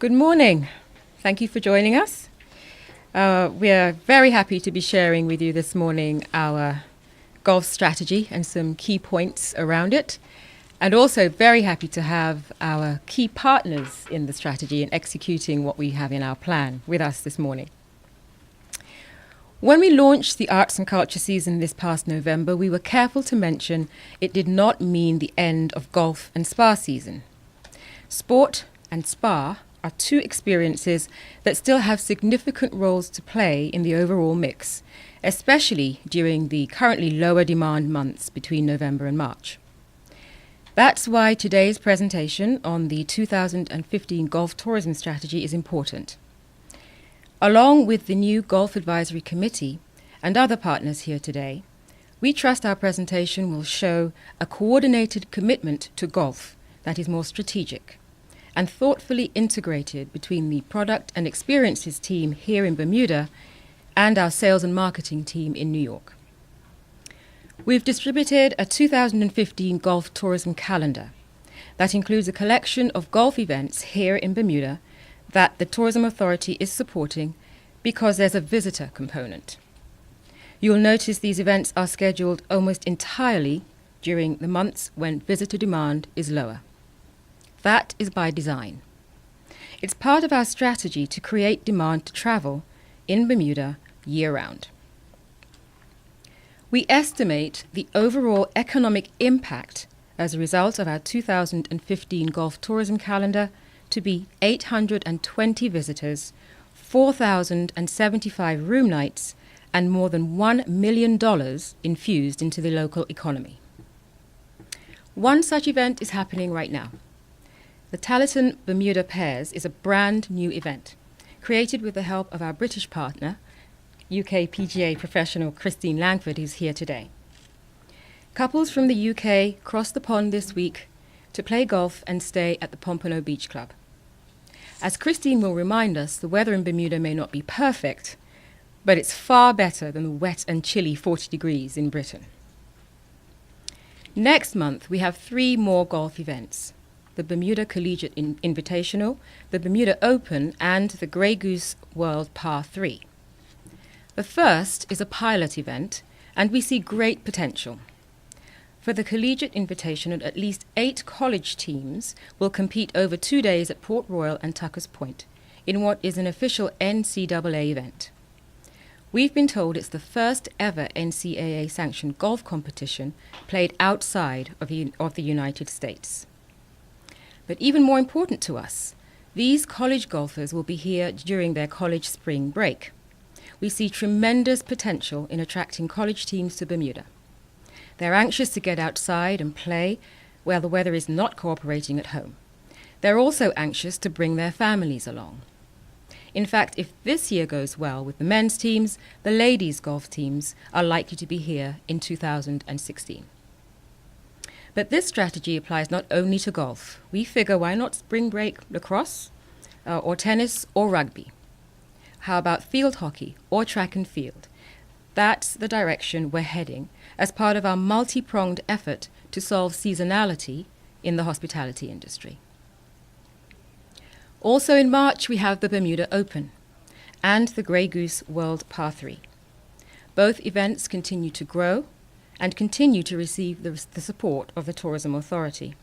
Good morning. Thank you for joining us. We are very happy to be sharing with you this morning our golf strategy and some key points around it, and also very happy to have our key partners in the strategy and executing what we have in our plan with us this morning. When we launched the Arts and Culture season this past November, we were careful to mention it did not mean the end of golf and spa season. Sport and spa are two experiences that still have significant roles to play in the overall mix, especially during the currently lower demand months between November and March. That's why today's presentation on the 2015 Golf Tourism Strategy is important. Along with the new Golf Advisory Committee and other partners here today, we trust our presentation will show a coordinated commitment to golf that is more strategic and thoughtfully integrated between the product and experiences team here in Bermuda and our sales and marketing team in New York. We've distributed a 2015 golf tourism calendar that includes a collection of golf events here in Bermuda that the Tourism Authority is supporting because there's a visitor component. You'll notice these events are scheduled almost entirely during the months when visitor demand is lower. That is by design. It's part of our strategy to create demand to travel in Bermuda year-round. We estimate the overall economic impact as a result of our 2015 golf tourism calendar to be 820 visitors, 4,075 room nights, and more than $1 million infused into the local economy. One such event is happening right now. The Taliesin Bermuda Pairs is a brand new event, created with the help of our British partner, UK PGA professional Christine Langford, who's here today. Couples from the UK cross the pond this week to play golf and stay at the Pompano Beach Club. As Christine will remind us, the weather in Bermuda may not be perfect, but it's far better than the wet and chilly 40 degrees in Britain. Next month, we have 3 more golf events: the Bermuda Collegiate Invitational, the Bermuda Open, and the Grey Goose World Par 3. The first is a pilot event, and we see great potential. For the Collegiate Invitational, at least 8 college teams will compete over 2 days at Port Royal and Tuckers Point in what is an official NCAA event. We've been told it's the first ever NCAA-sanctioned golf competition played outside of the United States. But even more important to us, these college golfers will be here during their college spring break. We see tremendous potential in attracting college teams to Bermuda. They're anxious to get outside and play where the weather is not cooperating at home. They're also anxious to bring their families along. In fact, if this year goes well with the men's teams, the ladies' golf teams are likely to be here in 2016. But this strategy applies not only to golf. We figure, why not spring break lacrosse or tennis or rugby? How about field hockey or track and field? That's the direction we're heading as part of our multi-pronged effort to solve seasonality in the hospitality industry. Also in March, we have the Bermuda Open and the Grey Goose World Par 3. Both events continue to grow and continue to receive the support of the Tourism Authority.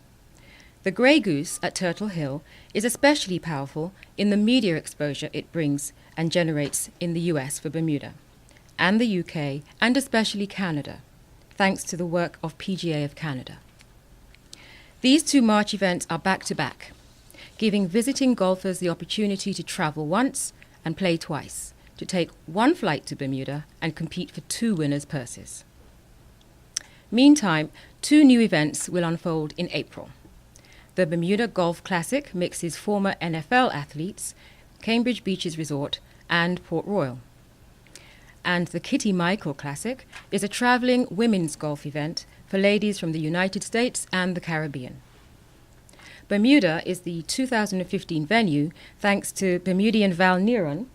The Grey Goose at Turtle Hill is especially powerful in the media exposure it brings and generates in the US for Bermuda, and the UK, and especially Canada, thanks to the work of PGA of Canada. These 2 March events are back-to-back, giving visiting golfers the opportunity to travel once and play twice, to take 1 flight to Bermuda and compete for 2 winners' purses. Meantime, 2 new events will unfold in April. The Bermuda Golf Classic mixes former NFL athletes, Cambridge Beaches Resort, and Port Royal. And the Kitty Michael Classic is a traveling women's golf event for ladies from the United States and the Caribbean. Bermuda is the 2015 venue thanks to Bermudian Val Neron,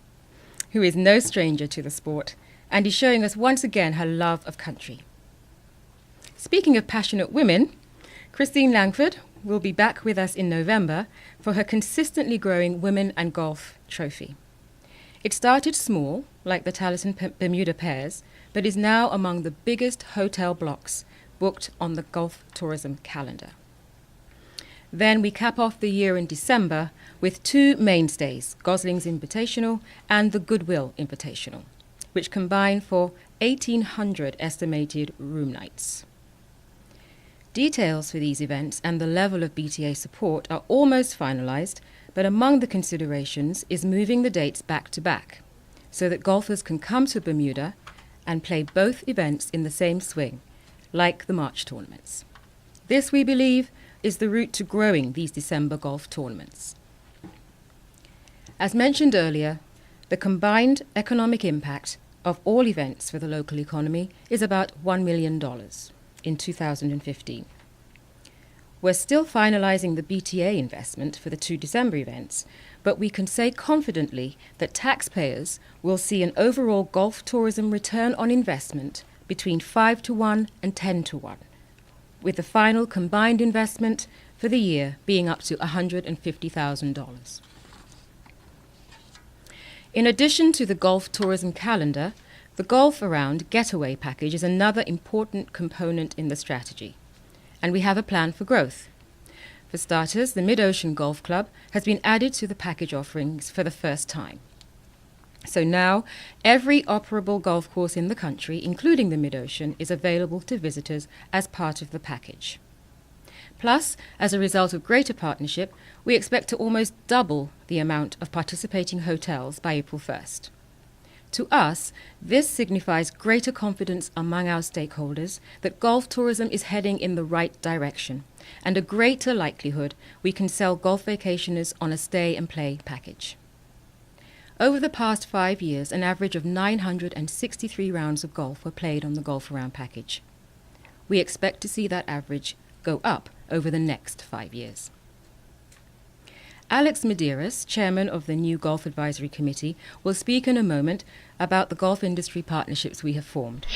who is no stranger to the sport and is showing us once again her love of country. Speaking of passionate women, Christine Langford will be back with us in November for her consistently growing Women and Golf trophy. It started small, like the Taliesin Bermuda pairs, but is now among the biggest hotel blocks booked on the golf tourism calendar. Then we cap off the year in December with two mainstays, Gosling's Invitational and the Goodwill Invitational, which combine for 1,800 estimated room nights. Details for these events and the level of BTA support are almost finalised, but among the considerations is moving the dates back to back so that golfers can come to Bermuda and play both events in the same swing, like the March tournaments. This, we believe, is the route to growing these December golf tournaments. As mentioned earlier, the combined economic impact of all events for the local economy is about $1 million in 2015. We're still finalising the BTA investment for the two December events, but we can say confidently that taxpayers will see an overall golf tourism return on investment between 5 to 1 and 10 to 1, with the final combined investment for the year being up to $150,000. In addition to the golf tourism calendar, the Golf Around Getaway Package is another important component in the strategy, and we have a plan for growth. For starters, the Mid-Ocean Golf Club has been added to the package offerings for the first time. So now, every operable golf course in the country, including the Mid-Ocean, is available to visitors as part of the package. Plus, as a result of greater partnership, we expect to almost double the amount of participating hotels by April 1st. To us, this signifies greater confidence among our stakeholders that golf tourism is heading in the right direction, and a greater likelihood we can sell golf vacationers on a stay and play package. Over the past 5 years, an average of 963 rounds of golf were played on the Golf Around package. We expect to see that average go up over the next 5 years. Alex Medeiros, chairman of the new Golf Advisory Committee, will speak in a moment about the golf industry partnerships we have formed.